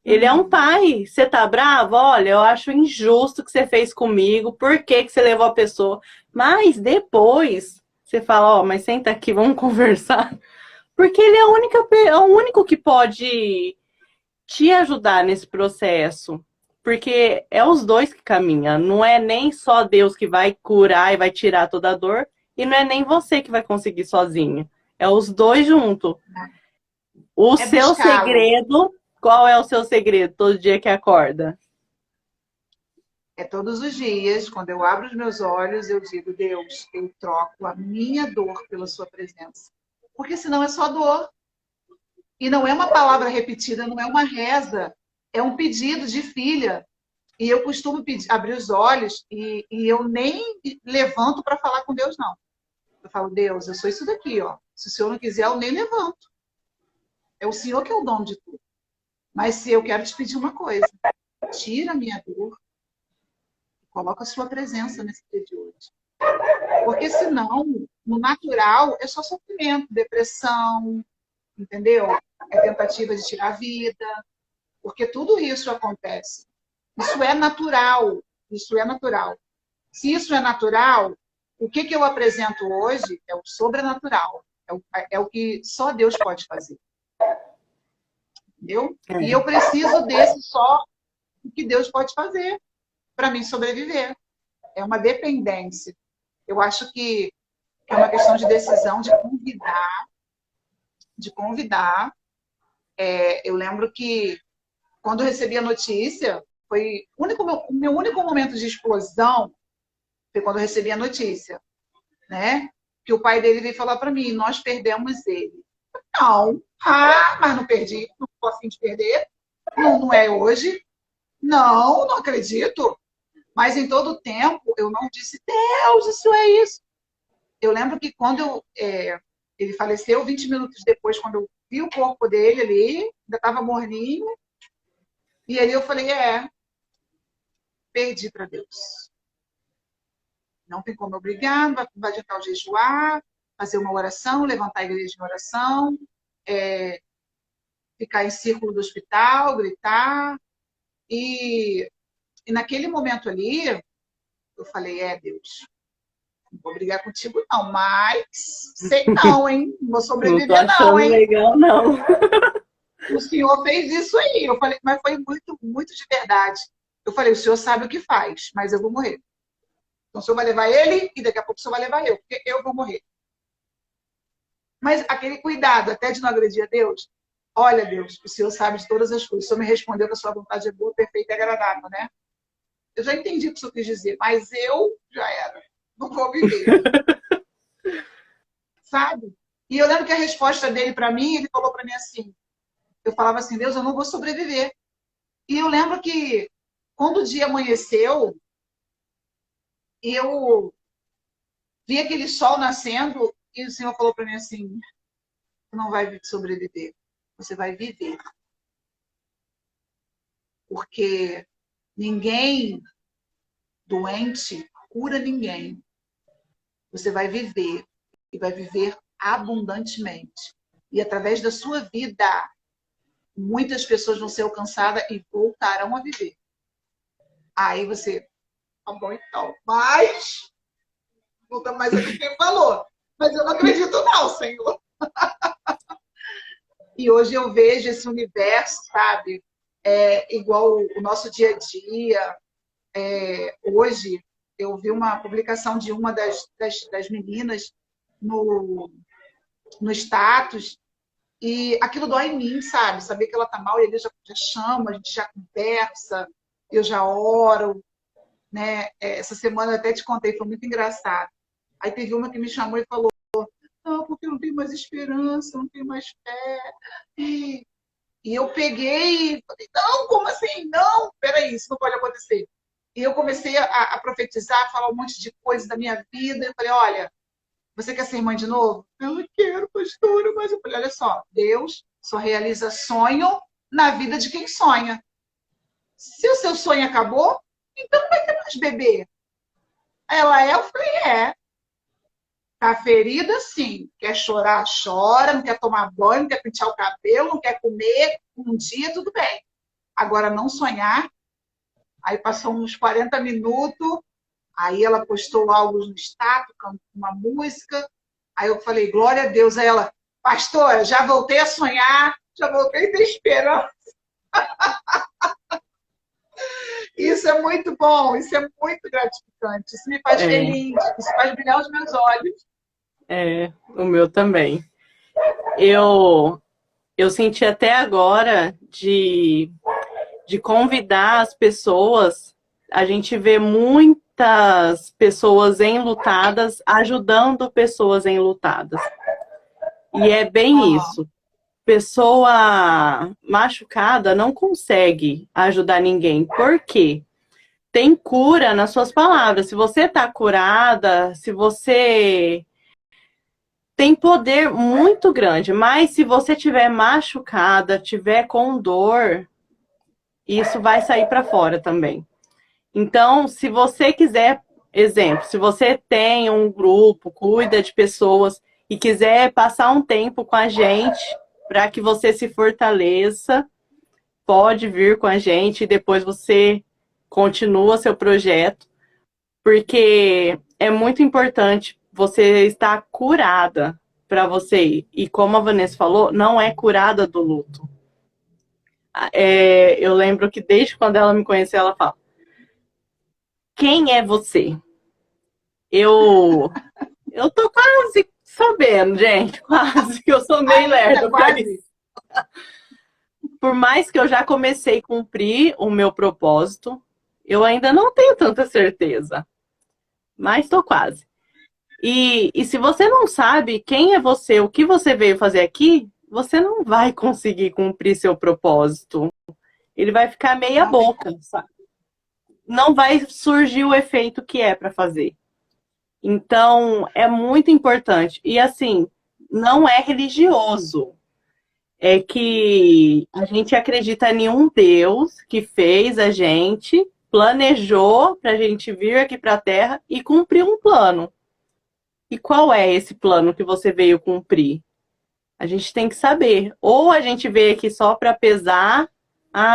Ele é um Uhum. pai. Você tá bravo? Olha, eu acho injusto o que você fez comigo. Por que que você levou a pessoa? Mas depois você fala, ó, mas senta aqui, vamos conversar. Porque ele é é o único que pode te ajudar nesse processo. Porque é os dois que caminham. Não é nem só Deus que vai curar e vai tirar toda a dor. E não é nem você que vai conseguir sozinho. É os dois juntos. O É seu buscá-lo. segredo, qual é o seu segredo todo dia que acorda? É todos os dias, quando eu abro os meus olhos, eu digo, Deus, eu troco a minha dor pela sua presença. Porque senão é só dor. E não é uma palavra repetida, não é uma reza. É um pedido de filha. E eu costumo abrir os olhos e eu nem levanto para falar com Deus, não. Eu falo, Deus, eu sou isso daqui, ó. Se o Senhor não quiser, eu nem levanto. É o Senhor que é o dono de tudo. Mas se eu quero te pedir uma coisa, tira a minha dor, coloca a sua presença nesse dia de hoje. Porque senão, no natural, é só sofrimento, depressão, entendeu? É tentativa de tirar a vida, porque tudo isso acontece. Isso é natural, isso é natural. Se isso é natural, o que eu apresento hoje é o sobrenatural, é o que só Deus pode fazer, entendeu? E eu É. preciso desse só o que Deus pode fazer para mim sobreviver. É uma dependência. Eu acho que é uma questão de decisão, de convidar, de convidar. Eu lembro que quando eu recebi a notícia, foi o meu único momento de explosão foi quando eu recebi a notícia, né? Que o pai dele veio falar para mim, nós perdemos ele. Não, mas não perdi, não estou afim de perder, não, não é hoje. Não, não acredito. Mas em todo o tempo eu não disse, Deus, isso é isso. Eu lembro que quando ele faleceu, 20 minutos depois, quando eu vi o corpo dele ali, ainda estava morninho, e aí eu falei, perdi para Deus. Não tem como obrigar, não vai adiantar o jejuar, fazer uma oração, levantar a igreja em oração, ficar em círculo do hospital, gritar. E naquele momento ali, eu falei, Deus, não vou brigar contigo não, mas sei não, hein? Não vou Não tô sobreviver não, achando hein? legal, não. O senhor fez isso aí. Eu falei, mas foi muito, muito de verdade. Eu falei, o senhor sabe o que faz, mas eu vou morrer. Então o senhor vai levar ele e daqui a pouco o senhor vai levar eu, porque eu vou morrer. Mas aquele cuidado, até de não agredir a Deus, olha, Deus, o senhor sabe de todas as coisas. O senhor me respondeu que a sua vontade é boa, perfeita e agradável, né? Eu já entendi o que o senhor quis dizer, mas eu já era. não vou viver, sabe? E eu lembro que a resposta dele para mim, ele falou para mim assim, eu falava assim, Deus, eu não vou sobreviver. E eu lembro que quando o dia amanheceu, eu vi aquele sol nascendo e o Senhor falou para mim assim, você não vai sobreviver, você vai viver. Porque ninguém doente cura ninguém. Você vai viver e vai viver abundantemente. E através da sua vida, muitas pessoas vão ser alcançadas e voltarão a viver. Aí você, tá bom então, mas não tá mais aqui quem falou. Mas eu não acredito não, Senhor. E hoje eu vejo esse universo, sabe? Igual o nosso dia a dia. Hoje eu vi uma publicação de uma das meninas no status e aquilo dói em mim, sabe? Saber que ela tá mal e ele já chama, a gente já conversa, eu já oro, né? Essa semana eu até te contei, foi muito engraçado. Aí teve uma que me chamou e falou, não, porque eu não tenho mais esperança, não tenho mais fé. E eu peguei e falei, não, como assim? Não, peraí, isso não pode acontecer. E eu comecei a profetizar, a falar um monte de coisas da minha vida. Eu falei, olha, você quer ser mãe de novo? Eu não quero, pastora. Mas eu falei, olha só, Deus só realiza sonho na vida de quem sonha. Se o seu sonho acabou, então não vai ter mais bebê. Eu falei, tá ferida, sim. Quer chorar, chora. Não quer tomar banho, não quer pentear o cabelo, não quer comer. Um dia, tudo bem. Agora, não sonhar. Aí passou uns 40 minutos, aí ela postou algo no status, cantando uma música. Aí eu falei, glória a Deus. Aí ela, pastora, já voltei a sonhar, já voltei a ter esperança. Isso é muito bom, isso é muito gratificante. Isso me faz feliz, isso faz brilhar os meus olhos. O meu também. Eu senti até agora de convidar as pessoas. A gente vê muitas pessoas enlutadas ajudando pessoas enlutadas. E é bem isso. Pessoa machucada não consegue ajudar ninguém. Por quê? Tem cura nas suas palavras. Se você está curada, se você tem poder muito grande, mas se você estiver machucada, tiver com dor, isso vai sair para fora também. Então, se você quiser, exemplo, se você tem um grupo, cuida de pessoas e quiser passar um tempo com a gente para que você se fortaleça, pode vir com a gente e depois você continua seu projeto, porque é muito importante você estar curada para você ir. E como a Vanessa falou, não é curada do luto. Eu lembro que desde quando ela me conheceu, ela fala, quem é você? Eu tô quase sabendo, gente, quase, que eu sou meio lerda. Quase. Por mais que eu já comecei a cumprir o meu propósito, eu ainda não tenho tanta certeza, mas tô quase. E se você não sabe quem é você, o que você veio fazer aqui, você não vai conseguir cumprir seu propósito. Ele vai ficar meia boca, sabe? Não vai surgir o efeito que é para fazer. Então, é muito importante. E assim, não é religioso. É que a gente acredita em um Deus que fez a gente, planejou para a gente vir aqui para a Terra e cumprir um plano. E qual é esse plano que você veio cumprir? A gente tem que saber. Ou a gente veio aqui só para pesar.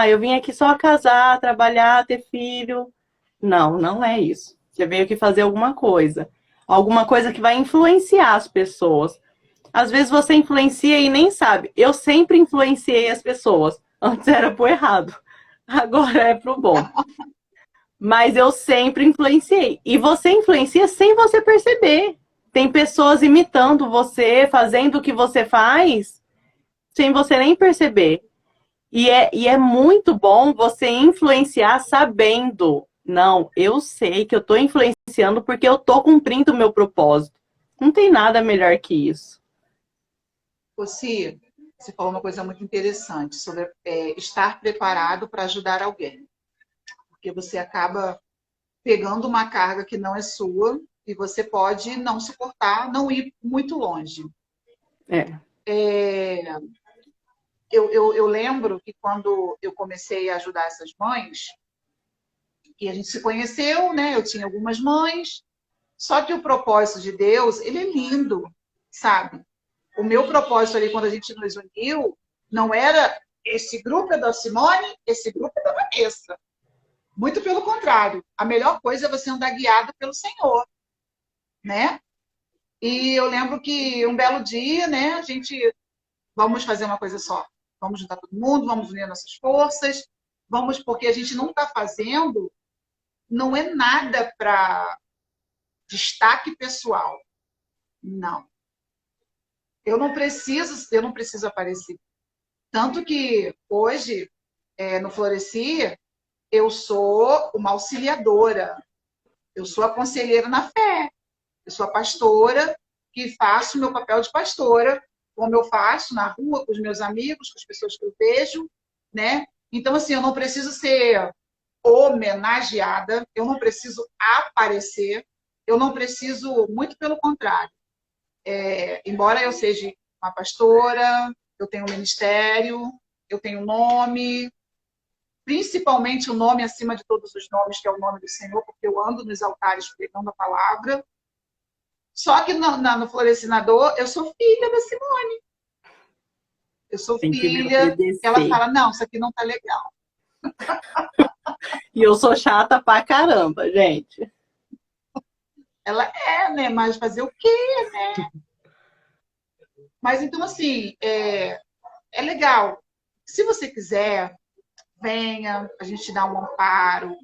Eu vim aqui só casar, trabalhar, ter filho. Não, não é isso. Você veio aqui fazer alguma coisa. Alguma coisa que vai influenciar as pessoas. Às vezes você influencia e nem sabe. Eu sempre influenciei as pessoas. Antes era pro errado. Agora é pro bom. Mas eu sempre influenciei. E você influencia sem você perceber. Tem pessoas imitando você, fazendo o que você faz, sem você nem perceber. E é muito bom você influenciar sabendo Não, eu sei que eu tô influenciando porque eu tô cumprindo o meu propósito. Não tem nada melhor que isso. Você falou uma coisa muito interessante sobre estar preparado para ajudar alguém. Porque você acaba pegando uma carga que não é sua e você pode não suportar, não ir muito longe. É, Eu lembro que quando eu comecei a ajudar essas mães, e a gente se conheceu, né? Eu tinha algumas mães, só que o propósito de Deus, ele é lindo, sabe? O meu propósito ali, quando a gente nos uniu, não era esse grupo é da Simone, esse grupo é da Vanessa. Muito pelo contrário. A melhor coisa é você andar guiado pelo Senhor, né? E eu lembro que um belo dia, né, a gente vamos fazer uma coisa só. Vamos juntar todo mundo, vamos unir nossas forças, vamos, porque a gente não está fazendo, não é nada para destaque pessoal. Não. Eu não preciso aparecer. Tanto que hoje, no Floresci, eu sou uma auxiliadora, eu sou a conselheira na fé, eu sou a pastora que faço o meu papel de pastora, como eu faço na rua, com os meus amigos, com as pessoas que eu vejo, né? Então, assim, eu não preciso ser homenageada, eu não preciso aparecer, eu não preciso, muito pelo contrário. Embora eu seja uma pastora, eu tenho um ministério, eu tenho um nome, principalmente o nome acima de todos os nomes, que é o nome do Senhor, porque eu ando nos altares pregando a palavra. Só que no Florescinador, eu sou filha da Simone. Eu sou tem que me filha. Ela obedecer. fala, não, isso aqui não tá legal. E eu sou chata pra caramba, gente. Ela né? Mas fazer o quê? Mas então, assim, é legal. Se você quiser, venha, a gente dá um amparo,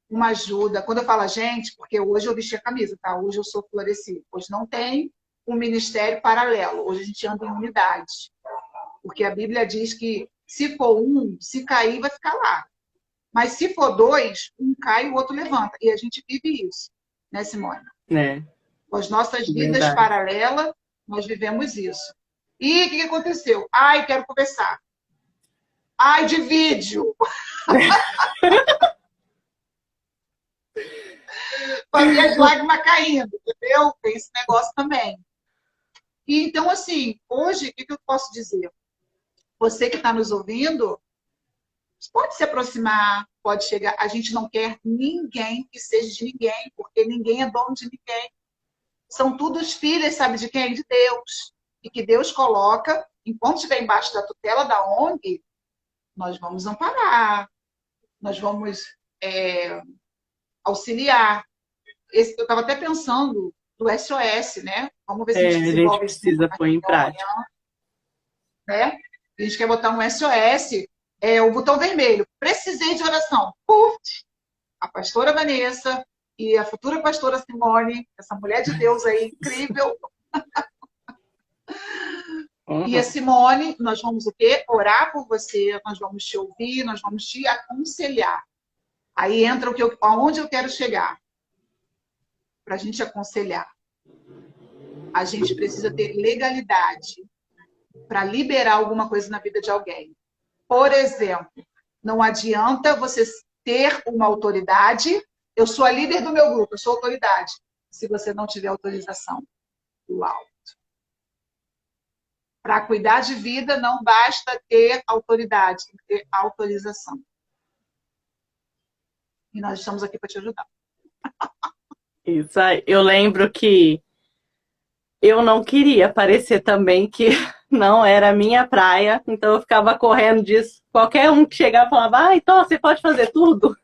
uma ajuda. Quando eu falo a gente, porque hoje eu vesti a camisa, tá? Hoje eu sou Floresci. Hoje não tem um ministério paralelo. Hoje a gente anda em unidade. Porque a Bíblia diz que se for um, se cair, vai ficar lá. Mas se for dois, um cai e o outro levanta. E a gente vive isso, né, Simone? É, Com as nossas vidas verdade. paralelas, nós vivemos isso. E o que aconteceu? Ai, quero conversar. Ai, de vídeo. Com as minhas lágrimas caindo, entendeu? Tem esse negócio também. E então, assim, hoje, o que eu posso dizer? Você que está nos ouvindo, pode se aproximar, pode chegar. A gente não quer ninguém que seja de ninguém, porque ninguém é dono de ninguém. São todos filhos, sabe de quem? De Deus. E que Deus coloca, enquanto estiver embaixo da tutela da ONG, nós vamos amparar, nós vamos auxiliar. Eu estava até pensando do SOS, né? Vamos ver se a gente A gente desenvolve isso precisa pôr em até amanhã, prática. né? A gente quer botar um SOS, o botão vermelho. Precisei de oração. Puf! A pastora Vanessa e a futura pastora Simone, essa mulher de Deus aí, incrível. E a Uhum. Simone, nós vamos o quê? Orar por você, nós vamos te ouvir, nós vamos te aconselhar. Aí entra aonde eu quero chegar para a gente aconselhar. A gente precisa ter legalidade para liberar alguma coisa na vida de alguém. Por exemplo, não adianta você ter uma autoridade. Eu sou a líder do meu grupo, eu sou autoridade. Se você não tiver autorização do alto. Para cuidar de vida, não basta ter autoridade, tem que ter autorização. E nós estamos aqui para te ajudar. Isso aí. Eu lembro que eu não queria parecer também que não era a minha praia, então eu ficava correndo disso. Qualquer um que chegava falava, ah, então você pode fazer tudo.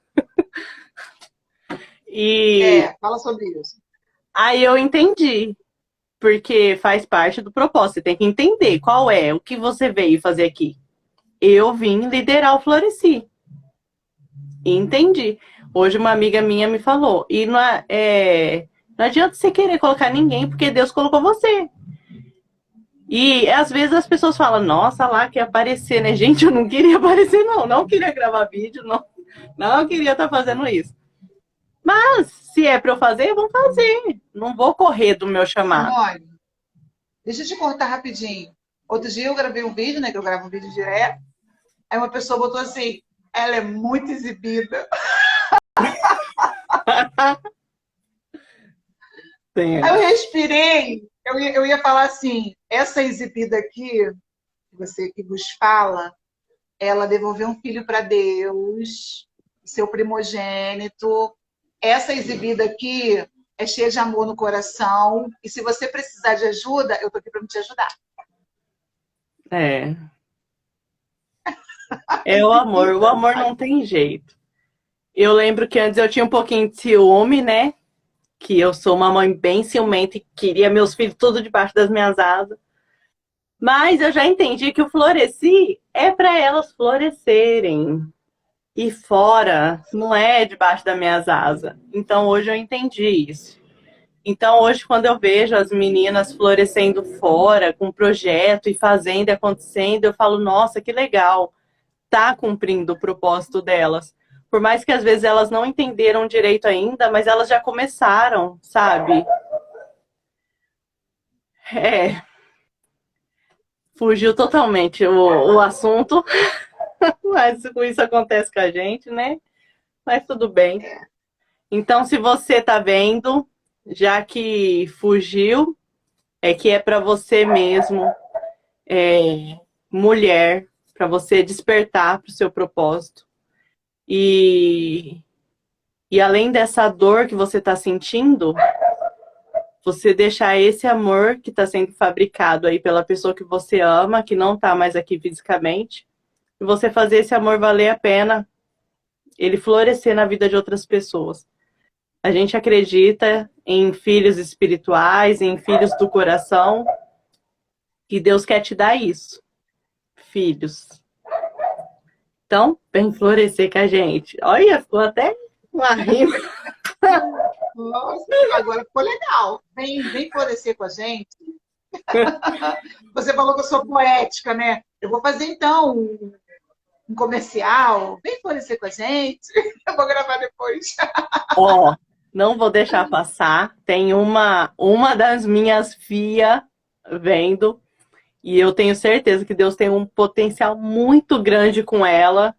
E Fala sobre isso. aí eu entendi, porque faz parte do propósito. Você tem que entender qual é, o que você veio fazer aqui. Eu vim liderar o Floresci. Entendi. Hoje uma amiga minha me falou, e não adianta você querer colocar ninguém, porque Deus colocou você. E às vezes as pessoas falam, nossa, lá quer aparecer, né? Gente, eu não queria aparecer, não. Não queria gravar vídeo, não queria estar fazendo isso. Mas se é para eu fazer, eu vou fazer. Não vou correr do meu chamado. Simone, deixa eu te cortar rapidinho. Outro dia eu gravei um vídeo, né? Que eu gravo um vídeo direto. Aí uma pessoa botou assim, ela é muito exibida. Aí Sim. eu respirei. Eu ia falar assim, essa exibida aqui, você que vos fala, ela devolveu um filho para Deus, seu primogênito. Essa exibida aqui é cheia de amor no coração. E se você precisar de ajuda, eu tô aqui para te ajudar. É. É o amor. O Exibida. amor não tem jeito. Eu lembro que antes eu tinha um pouquinho de ciúme, né? Que eu sou uma mãe bem ciumenta e queria meus filhos tudo debaixo das minhas asas. Mas eu já entendi que o floresci é para elas florescerem. E fora não é debaixo das minhas asas. Então hoje eu entendi isso. Então hoje quando eu vejo as meninas florescendo fora, com projeto e fazendo e acontecendo, eu falo, nossa, que legal. Tá cumprindo o propósito delas. Por mais que às vezes elas não entenderam direito ainda, mas elas já começaram, sabe? É, fugiu totalmente o assunto, mas com isso acontece com a gente, né? Mas tudo bem. Então, se você tá vendo, já que fugiu, é que é para você mesmo, mulher, para você despertar para o seu propósito. E, e além dessa dor que você está sentindo, você deixar esse amor que está sendo fabricado aí pela pessoa que você ama, que não está mais aqui fisicamente, e você fazer esse amor valer a pena, ele florescer na vida de outras pessoas. A gente acredita em filhos espirituais, em filhos do coração, e Deus quer te dar isso, filhos. Então, vem florescer com a gente. Olha, ficou até uma rima. Nossa, agora ficou legal. Vem florescer com a gente. Você falou que eu sou poética, né? Eu vou fazer então um comercial. Vem florescer com a gente. Eu vou gravar depois. Ó, não vou deixar passar. Tem uma das minhas filhas vendo. E eu tenho certeza que Deus tem um potencial muito grande com ela.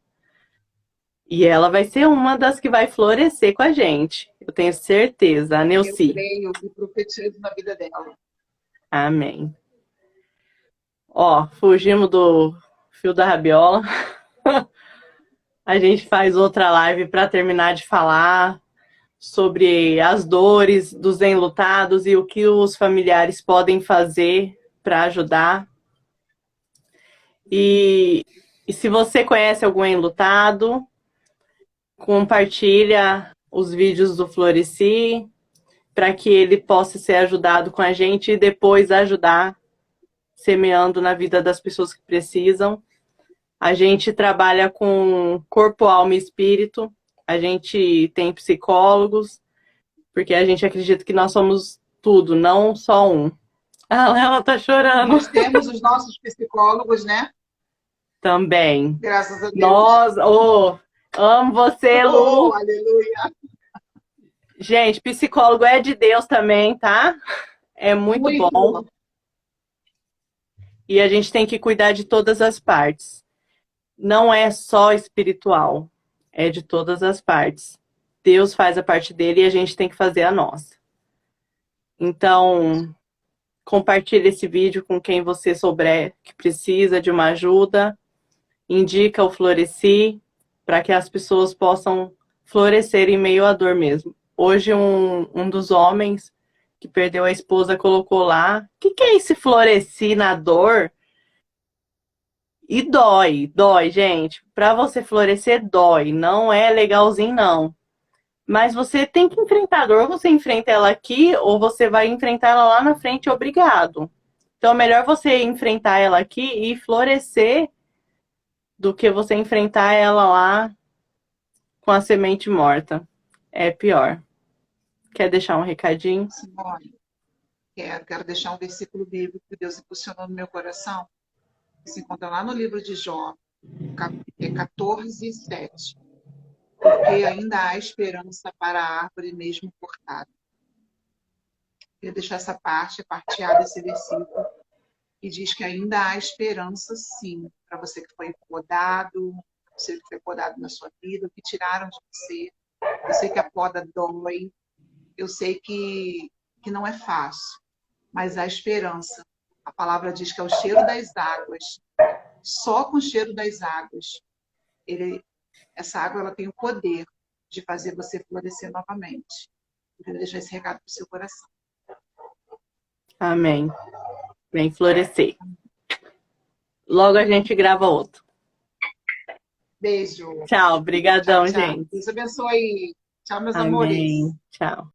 E ela vai ser uma das que vai florescer com a gente. Eu tenho certeza. A Eu Neuci. creio e profetizo na vida dela. Amém. Ó, fugimos do fio da rabiola. A gente faz outra live para terminar de falar sobre as dores dos enlutados e o que os familiares podem fazer para ajudar. E, e se você conhece algum enlutado, compartilha os vídeos do Floresci para que ele possa ser ajudado com a gente e depois ajudar semeando na vida das pessoas que precisam. A gente trabalha com corpo, alma e espírito. A gente tem psicólogos, porque a gente acredita que nós somos tudo, não só um. Ah, ela tá chorando Nós temos os nossos psicólogos, né? também. Graças a Deus. Nós, oh, amo você, Oh, Lu. aleluia. Gente, psicólogo é de Deus também, tá? É muito bom. Muito. E a gente tem que cuidar de todas as partes. Não é só espiritual, é de todas as partes. Deus faz a parte dele e a gente tem que fazer a nossa. Então, compartilhe esse vídeo com quem você souber que precisa de uma ajuda. Indica o Floresci para que as pessoas possam florescer em meio à dor mesmo. Hoje, um dos homens que perdeu a esposa colocou lá: o que é esse Floresci na dor? E dói, dói, gente. Para você florescer, dói. Não é legalzinho, não. Mas você tem que enfrentar a dor. Ou você enfrenta ela aqui, ou você vai enfrentar ela lá na frente, obrigado. Então é melhor você enfrentar ela aqui e florescer do que você enfrentar ela lá com a semente morta. É pior. Quer deixar um recadinho? Simone, quero deixar um versículo bíblico que Deus impulsionou no meu coração. Se encontra lá no livro de Jó, 14, 7. porque ainda há esperança para a árvore mesmo cortada. Eu deixo essa parte, a parte A desse versículo, que diz que ainda há esperança, sim, para você que foi podado, você que foi podado na sua vida, o que tiraram de você. Eu sei que a poda dói, eu sei que não é fácil, mas há esperança. A palavra diz que é o cheiro das águas. Só com o cheiro das águas, essa água ela tem o poder de fazer você florescer novamente. Eu quero deixar esse recado para o seu coração. Amém. Vem florescer. Logo a gente grava outro. Beijo. Tchau, Tchau, brigadão, tchau. gente. Deus abençoe. Tchau, meus amores. Amém. Tchau.